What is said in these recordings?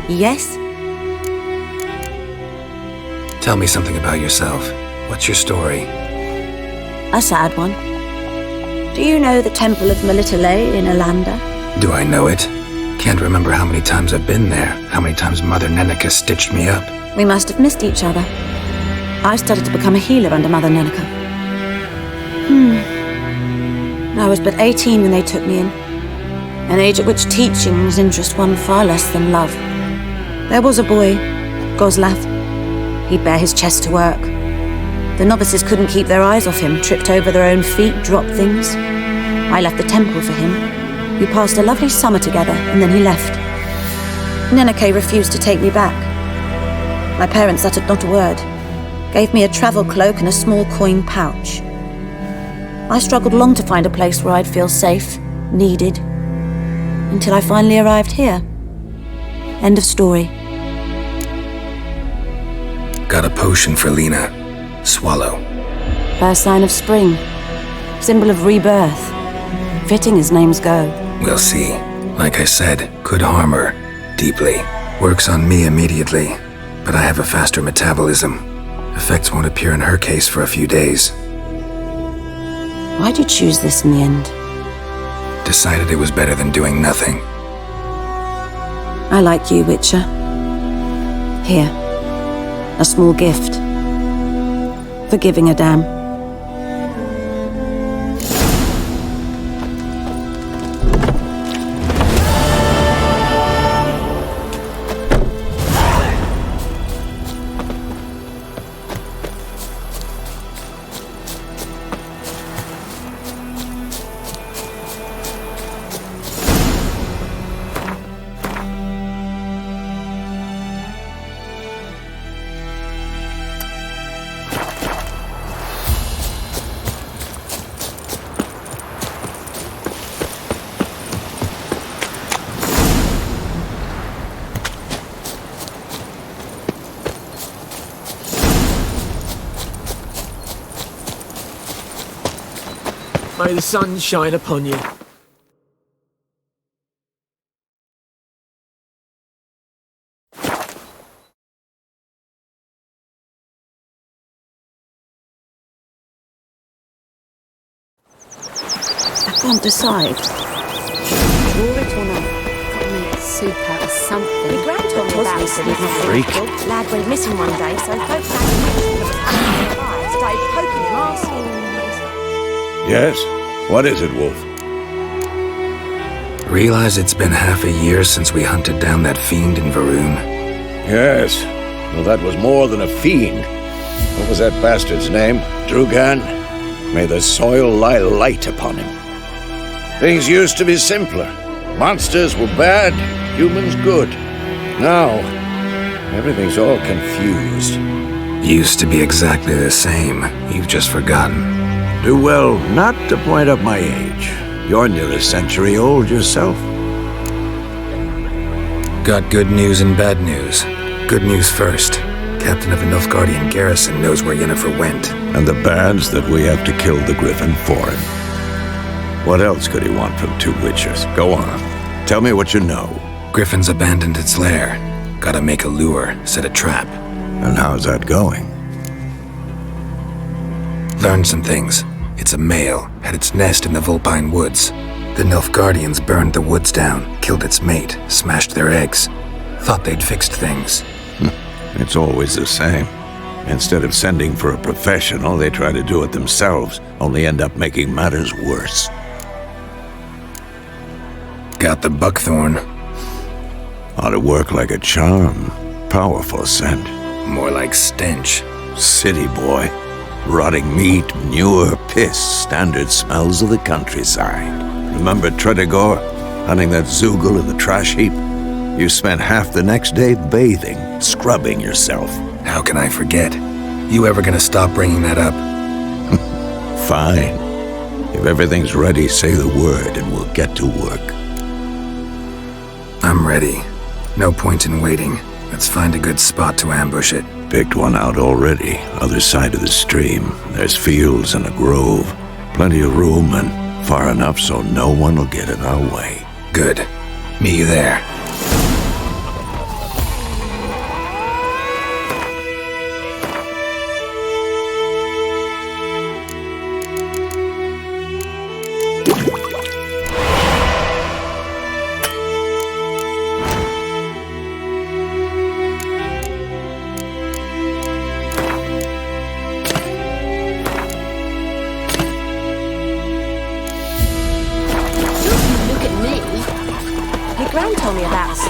Yes? Tell me something about yourself. What's your story? A sad one. Do you know the Temple of Melitele in Alanda? Do I know it? Can't remember how many times I've been there, how many times Mother Neneka stitched me up. We must have missed each other. I started to become a healer under Mother Neneka. I was but 18 when they took me in. An age at which teachings interest one far less than love. There was a boy, Goslav. He'd bare his chest to work. The novices couldn't keep their eyes off him, tripped over their own feet, dropped things. I left the temple for him. We passed a lovely summer together, and then he left. Neneke refused to take me back. My parents uttered not a word, gave me a travel cloak and a small coin pouch. I struggled long to find a place where I'd feel safe, needed, until I finally arrived here. End of story. Got a potion for Lena. Swallow. First sign of spring. Symbol of rebirth. Fitting as names go. We'll see. Like I said, could harm her. Deeply. Works on me immediately. But I have a faster metabolism. Effects won't appear in her case for a few days. Why'd you choose this in the end? Decided it was better than doing nothing. I like you, Witcher. Here. A small gift. For giving a damn. May the sun shine upon you. I can't decide. Draw it or not? Got me soup out of something. The Grand told me about it. Freak. Lad went missing one day, so folks started poking him, asking. Yes? What is it, Wolf? Realize it's been half a year since we hunted down that fiend in Varun. Yes. Well, that was more than a fiend. What was that bastard's name? Drugan? May the soil lie light upon him. Things used to be simpler. Monsters were bad, humans good. Now, everything's all confused. Used to be exactly the same. You've just forgotten. Do well not to point up my age. You're near a century old yourself. Got good news and bad news. Good news first. Captain of the Nilfgaardian garrison knows where Yennefer went. And the bad's that we have to kill the Griffin for him. What else could he want from two witches? Go on. Tell me what you know. Griffin's abandoned its lair. Gotta make a lure, set a trap. And how's that going? Learned some things. It's a male, had its nest in the Vulpine Woods. The Nilfgaardians burned the woods down, killed its mate, smashed their eggs. Thought they'd fixed things. It's always the same. Instead of sending for a professional, they try to do it themselves, only end up making matters worse. Got the buckthorn. Ought to work like a charm. Powerful scent. More like stench. City boy. Rotting meat, manure, piss, standard smells of the countryside. Remember Tredegor? Hunting that Zoogle in the trash heap? You spent half the next day bathing, scrubbing yourself. How can I forget? You ever gonna stop bringing that up? Fine. If everything's ready, say the word and we'll get to work. I'm ready. No point in waiting. Let's find a good spot to ambush it. Picked one out already, other side of the stream. There's fields and a grove. Plenty of room and far enough so no one will get in our way. Good. Meet you there.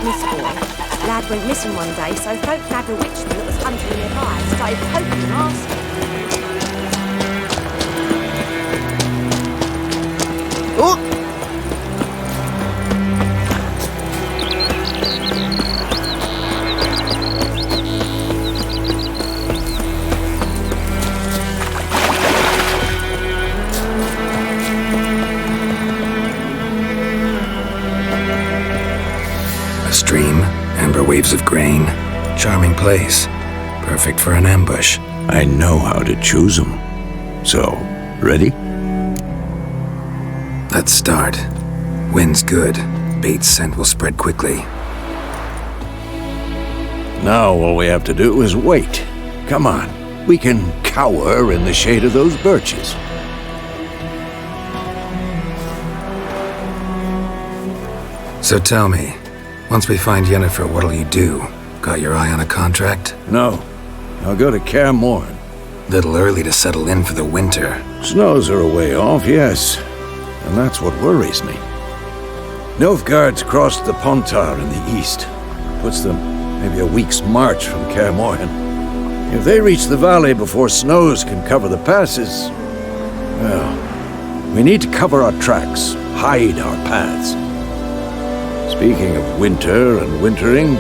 Miss boy. Lad went missing one day, so folk nagged a witchman that was hunting nearby. Started poking and asking. Oh! A stream, amber waves of grain. Charming place. Perfect for an ambush. I know how to choose them. So, ready? Let's start. Wind's good. Bait's scent will spread quickly. Now all we have to do is wait. Come on. We can cower in the shade of those birches. So tell me, once we find Yennefer, what'll you do? Got your eye on a contract? No. I'll go to Kaer Morhen. Little early to settle in for the winter. Snows are a way off, yes. And that's what worries me. Nilfgaard's crossed the Pontar in the east. Puts them maybe a week's march from Kaer Morhen. If they reach the valley before snows can cover the passes, well, we need to cover our tracks, hide our paths. Speaking of winter and wintering,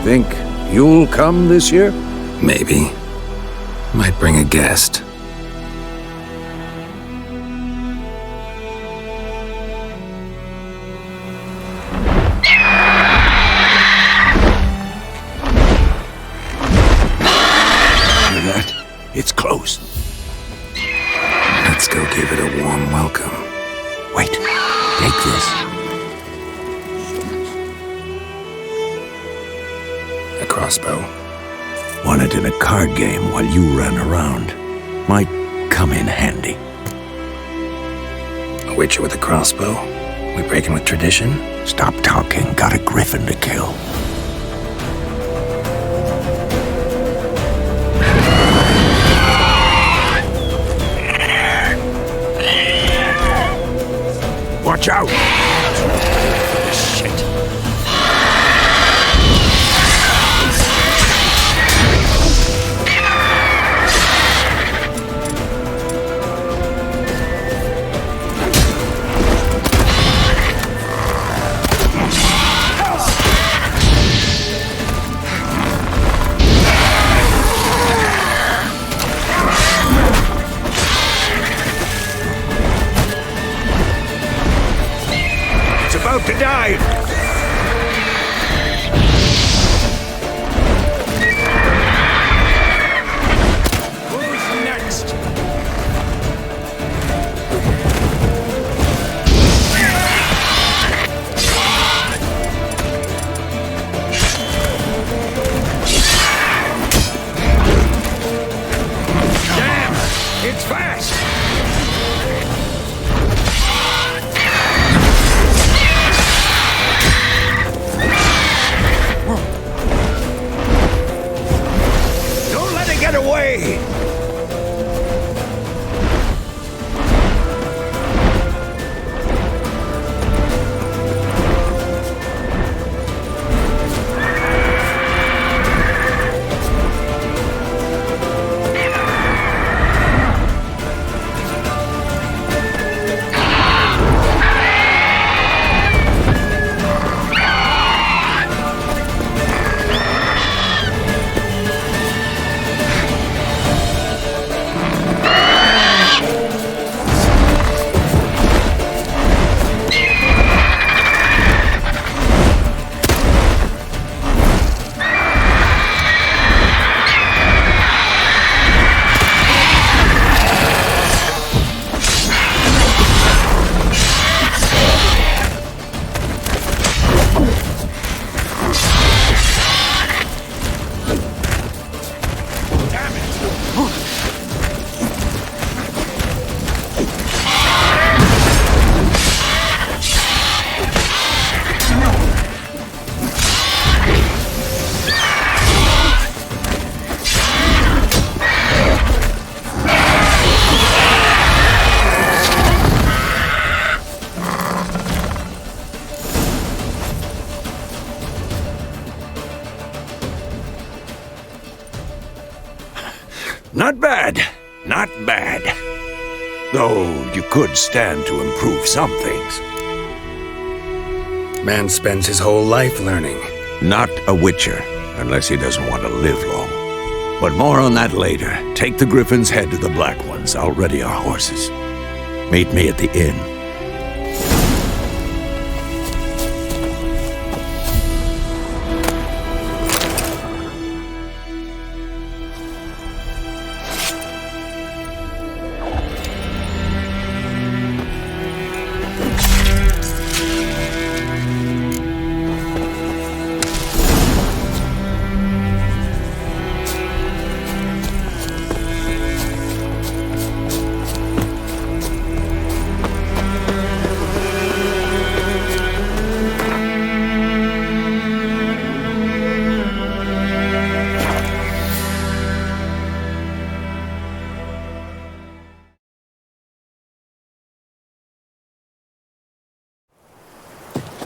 think you'll come this year? Maybe. Might bring a guest. Hear that? It's close. Let's go give it a warm welcome. Wait, take this. A crossbow. Won it in a card game while you ran around. Might come in handy. A witcher with a crossbow? We breaking with tradition? Stop talking. Got a griffin to kill. Watch out! Shit. Not bad. Not bad. Though you could stand to improve some things. Man spends his whole life learning. Not a witcher, unless he doesn't want to live long. But more on that later. Take the Griffin's head to the Black Ones. I'll ready our horses. Meet me at the inn.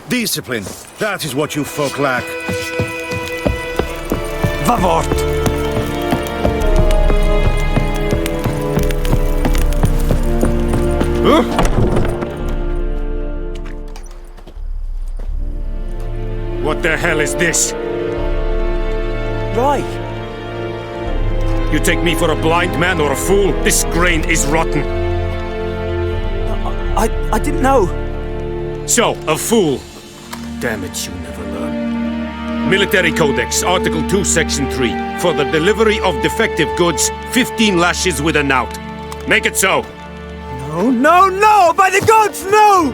Discipline. That is what you folk lack. Vavort! What the hell is this? Why? You take me for a blind man or a fool? This grain is rotten. I didn't know. So, a fool. Damn it, you never learn. Military Codex, Article 2, Section 3. For the delivery of defective goods, 15 lashes with a knout. Make it so. No, no, no! By the gods, no!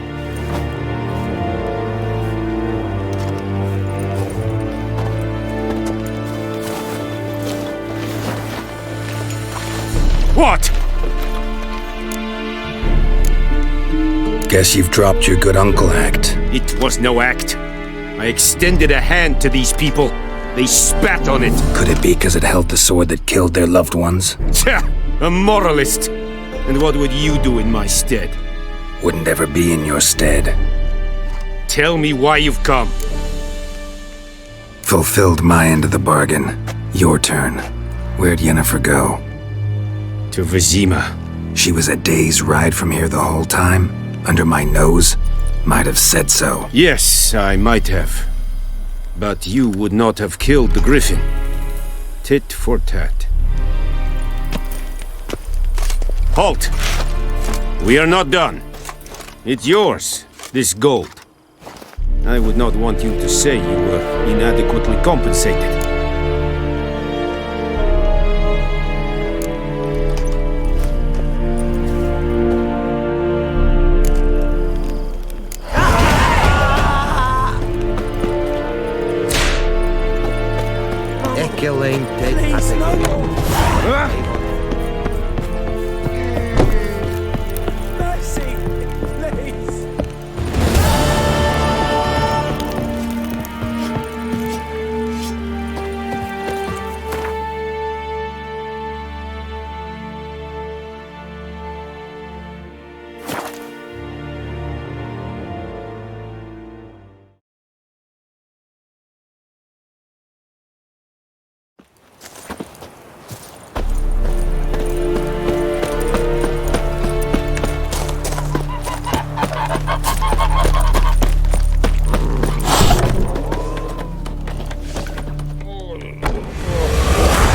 What? Guess you've dropped your good uncle act. It was no act. I extended a hand to these people. They spat on it. Could it be because it held the sword that killed their loved ones? Tja, a moralist. And what would you do in my stead? Wouldn't ever be in your stead. Tell me why you've come. Fulfilled my end of the bargain. Your turn. Where'd Yennefer go? To Vizima. She was a day's ride from here the whole time? Under my nose? Might have said so. Yes, I might have. But you would not have killed the Griffin. Tit for tat. Halt! We are not done. It's yours, this gold. I would not want you to say you were inadequately compensated. Mercy, please.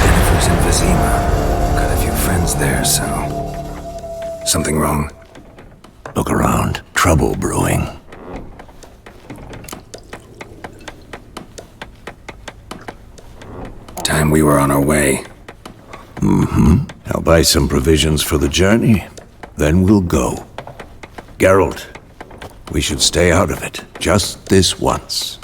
Yennefer's in Vizima. Got a few friends there, so... Something wrong? Look around. Trouble brewing. Time we were on our way. I'll buy some provisions for the journey, then we'll go. Geralt, we should stay out of it, just this once.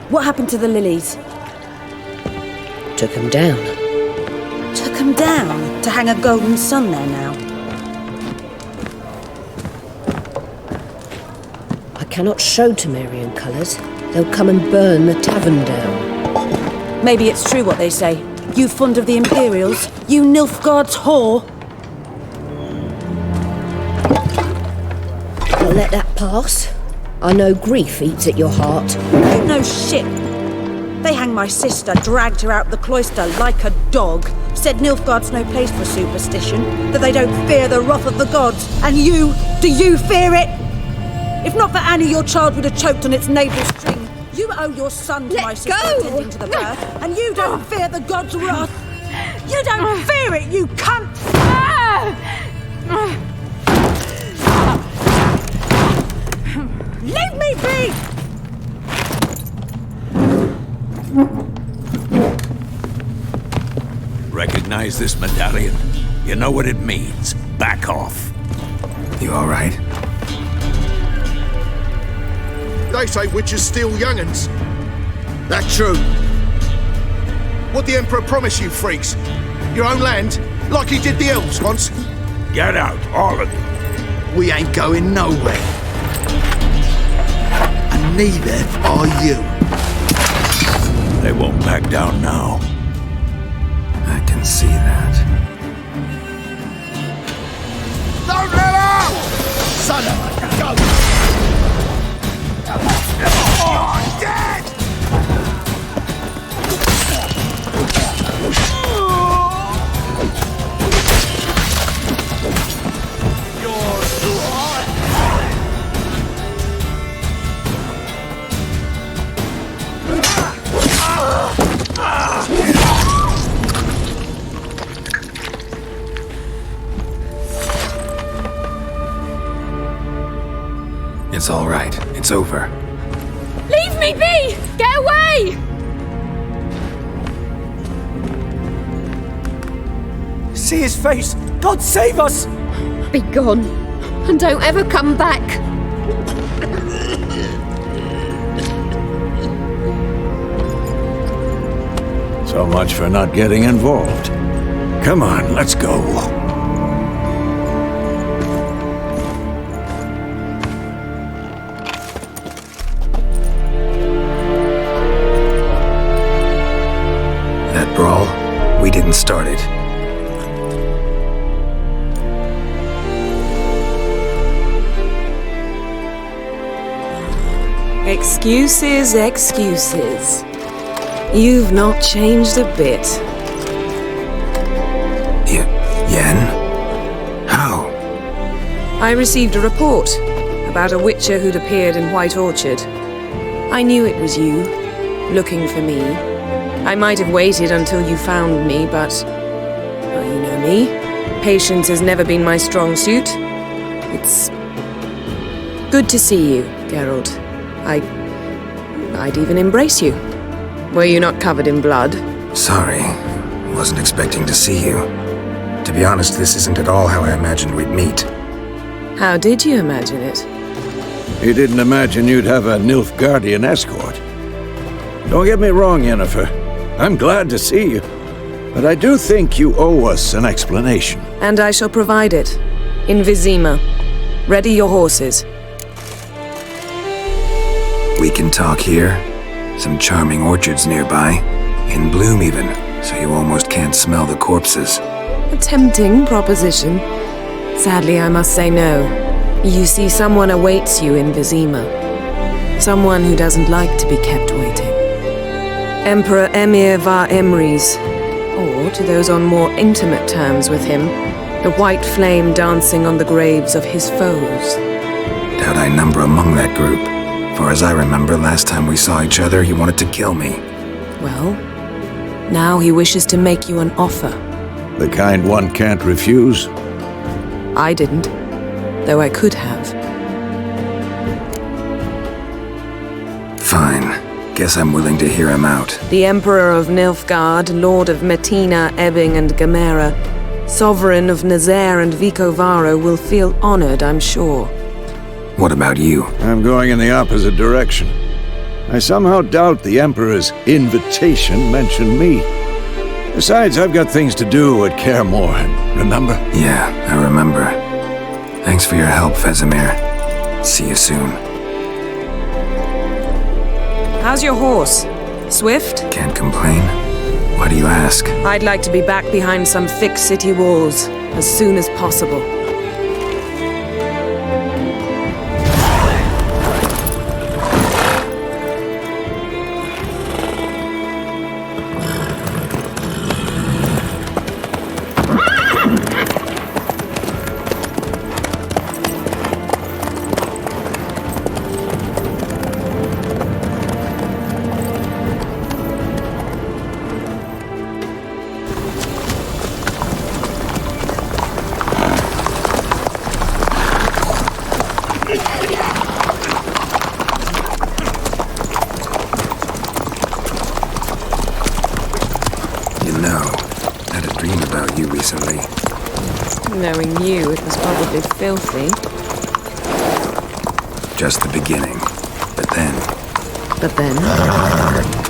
What happened to the lilies? Took him down. Took them down to hang a golden sun there now. I cannot show Temerian colours. They'll come and burn the tavern down. Maybe it's true what they say. You fond of the Imperials? You Nilfgaard's whore? let that pass. I know grief eats at your heart. You know shit. They hanged my sister, dragged her out the cloister like a dog, said Nilfgaard's no place for superstition, that they don't fear the wrath of the gods. And you, do you fear it? If not for Annie, your child would have choked on its navel string. You owe your son to my sister attending to the birth, and you don't fear the gods' wrath. You don't fear it, you cunt! Leave me be! Recognize this medallion? You know what it means. Back off. You all right? They say witches steal young'uns. That true? What the Emperor promised you, freaks? Your own land? Like he did the elves once? Get out, all of you. We ain't going nowhere. And neither are you. They won't back down now. I can see that. Don't let up! Son of a gun! Oh, dead! It's all right. It's over. Leave me be! Get away! See his face! God save us! Be gone, and don't ever come back. So much for not getting involved. Come on, let's go. That brawl, we didn't start it. Excuses, excuses. You've not changed a bit. Yen? How? I received a report about a witcher who'd appeared in White Orchard. I knew it was you, looking for me. I might have waited until you found me, but... well, you know me. Patience has never been my strong suit. It's... good to see you, Geralt. I'd even embrace you. Were you not covered in blood? Sorry. Wasn't expecting to see you. To be honest, this isn't at all how I imagined we'd meet. How did you imagine it? You didn't imagine you'd have a Nilfgaardian escort. Don't get me wrong, Yennefer. I'm glad to see you. But I do think you owe us an explanation. And I shall provide it. In Vizima. Ready your horses. We can talk here. Some charming orchards nearby. In bloom even, so you almost can't smell the corpses. A tempting proposition. Sadly, I must say no. You see, someone awaits you in Vizima. Someone who doesn't like to be kept waiting. Emperor Emhyr var Emreis. Or, to those on more intimate terms with him, the white flame dancing on the graves of his foes. Doubt I number among that group. For as I remember, last time we saw each other, he wanted to kill me. Well, now he wishes to make you an offer. The kind one can't refuse. I didn't, though I could have. Fine. Guess I'm willing to hear him out. The Emperor of Nilfgaard, Lord of Metina, Ebbing and Gamera, Sovereign of Nazaire and Vicovaro will feel honored, I'm sure. What about you? I'm going in the opposite direction. I somehow doubt the Emperor's invitation mentioned me. Besides, I've got things to do at Kaer Morhen, remember? Yeah, I remember. Thanks for your help, Vesemir. See you soon. How's your horse? Swift? Can't complain. Why do you ask? I'd like to be back behind some thick city walls as soon as possible. about you recently. Knowing you, it was probably filthy. Just the beginning. But then... But then...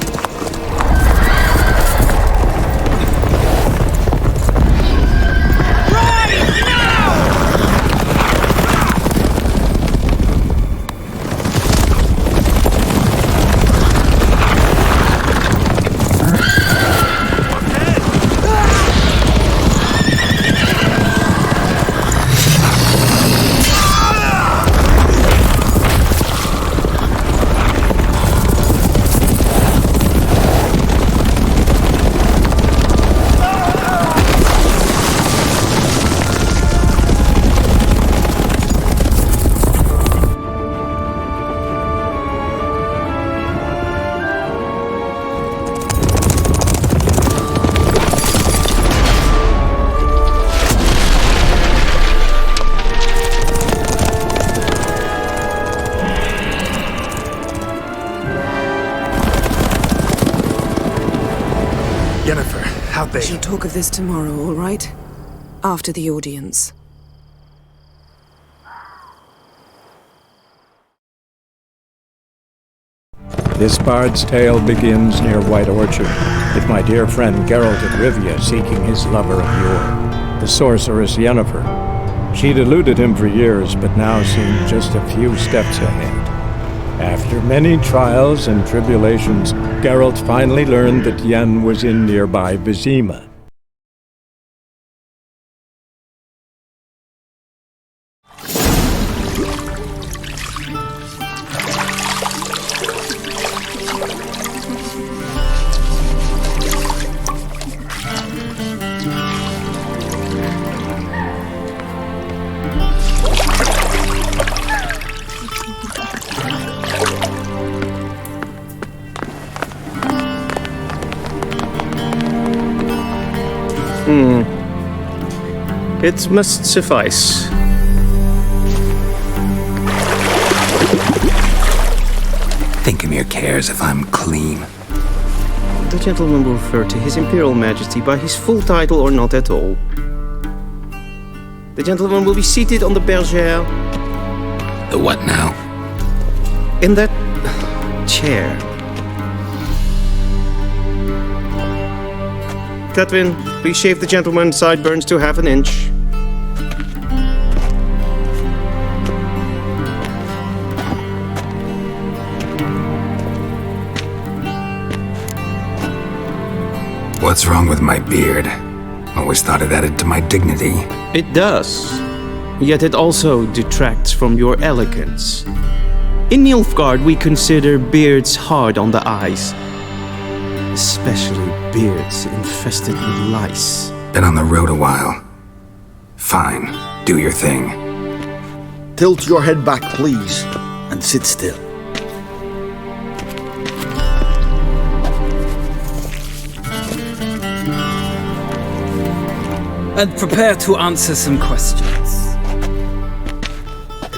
Yennefer, how'd We they... shall talk of this tomorrow, all right? After the audience. This bard's tale begins near White Orchard, with my dear friend Geralt of Rivia seeking his lover of yore, the sorceress Yennefer. She'd eluded him for years, but now seemed just a few steps ahead. After many trials and tribulations, Geralt finally learned that Yen was in nearby Vizima. It must suffice. Thinking cares if I'm clean. The gentleman will refer to His Imperial Majesty by his full title or not at all. The gentleman will be seated on the bergère. The what now? In that chair. Cletwin, please shave the gentleman's sideburns to half an inch. What's wrong with my beard? Always thought it added to my dignity. It does. Yet it also detracts from your elegance. In Nilfgaard, we consider beards hard on the eyes. Especially beards infested with lice. Been on the road a while. Fine, do your thing. Tilt your head back, please, and sit still. And prepare to answer some questions.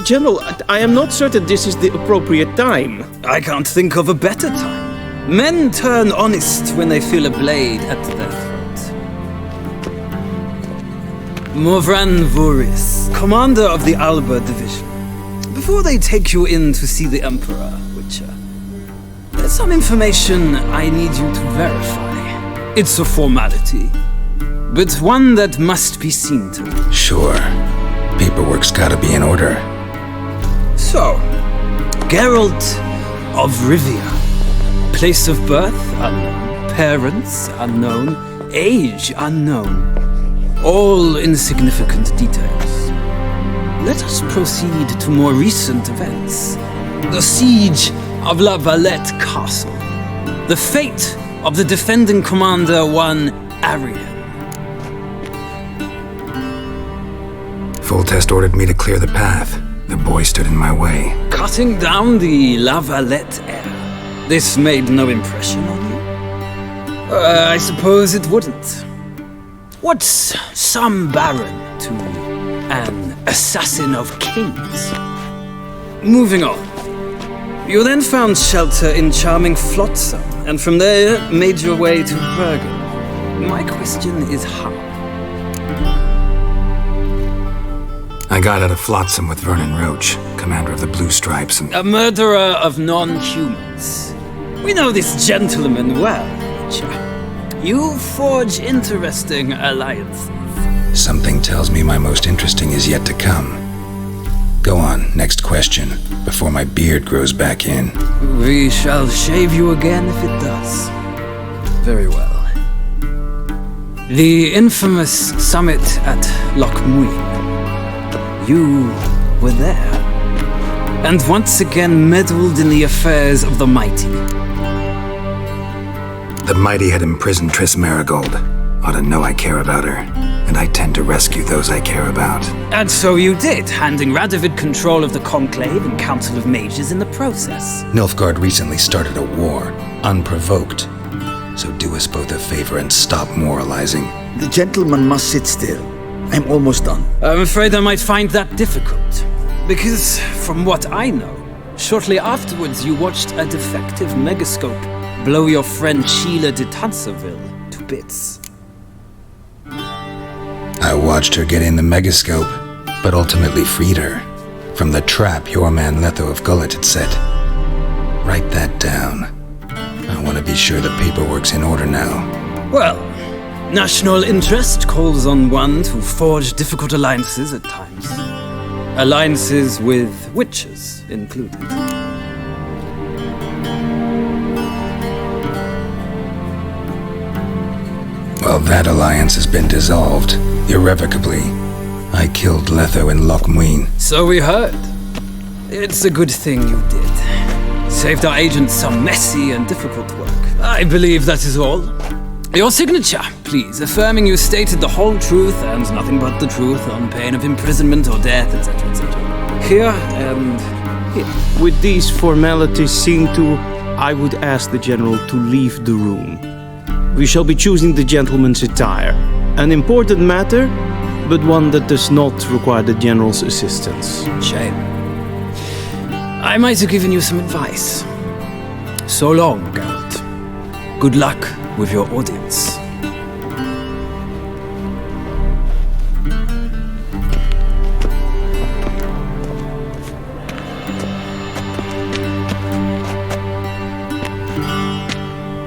General, I am not certain this is the appropriate time. I can't think of a better time. Men turn honest when they feel a blade at their throat. Morvran Voorhis, commander of the Alba Division. Before they take you in to see the Emperor, Witcher, there's some information I need you to verify. It's a formality, but one that must be seen to. Sure. Paperwork's gotta be in order. So, Geralt of Rivia. Place of birth unknown, parents unknown, age unknown. All insignificant details. Let us proceed to more recent events. The siege of La Valette Castle. The fate of the defending commander, one Arian. Foltest ordered me to clear the path. The boy stood in my way. Cutting down the La Valette heir. This made no impression on you? I suppose it wouldn't. What's some baron to an assassin of kings? Moving on. You then found shelter in charming Flotsam, and from there made your way to Bergen. My question is how? I got out of Flotsam with Vernon Roach, commander of the Blue Stripes, and... A murderer of non-humans. We know this gentleman well, Witcher. You forge interesting alliances. Something tells me my most interesting is yet to come. Go on, next question, before my beard grows back in. We shall shave you again if it does. Very well. The infamous summit at Loch Muin. You were there, and once again meddled in the affairs of the mighty. The mighty had imprisoned Triss Marigold. Ought to know I care about her, and I tend to rescue those I care about. And so you did, handing Radovid control of the Conclave and Council of Mages in the process. Nilfgaard recently started a war, unprovoked. So do us both a favor and stop moralizing. The gentleman must sit still. I'm almost done. I'm afraid I might find that difficult. Because, from what I know, shortly afterwards you watched a defective megascope blow your friend Sheila de Tanserville to bits. I watched her get in the megascope, but ultimately freed her from the trap your man Letho of Gullet had set. Write that down. I want to be sure the paperwork's in order now. Well, national interest calls on one to forge difficult alliances at times. Alliances with witches included. Well, that alliance has been dissolved, irrevocably. I killed Letho in Loch Muin. So we heard. It's a good thing you did. Saved our agents some messy and difficult work. I believe that is all. Your signature, please, affirming you stated the whole truth and nothing but the truth on pain of imprisonment or death, etc., etc. Here and here. With these formalities seen to, I would ask the General to leave the room. We shall be choosing the gentleman's attire. An important matter, but one that does not require the General's assistance. Shame. I might have given you some advice. So long, Geralt. Good luck with your audience.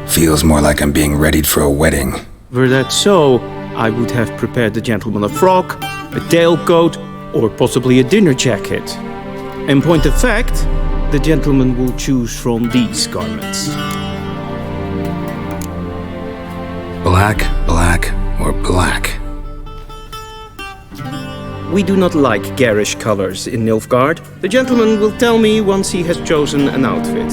Feels more like I'm being readied for a wedding. Were that so, I would have prepared the gentleman a frock, a tailcoat, or possibly a dinner jacket. In point of fact, the gentleman will choose from these garments. Black, black, or black? We do not like garish colors in Nilfgaard. The gentleman will tell me once he has chosen an outfit.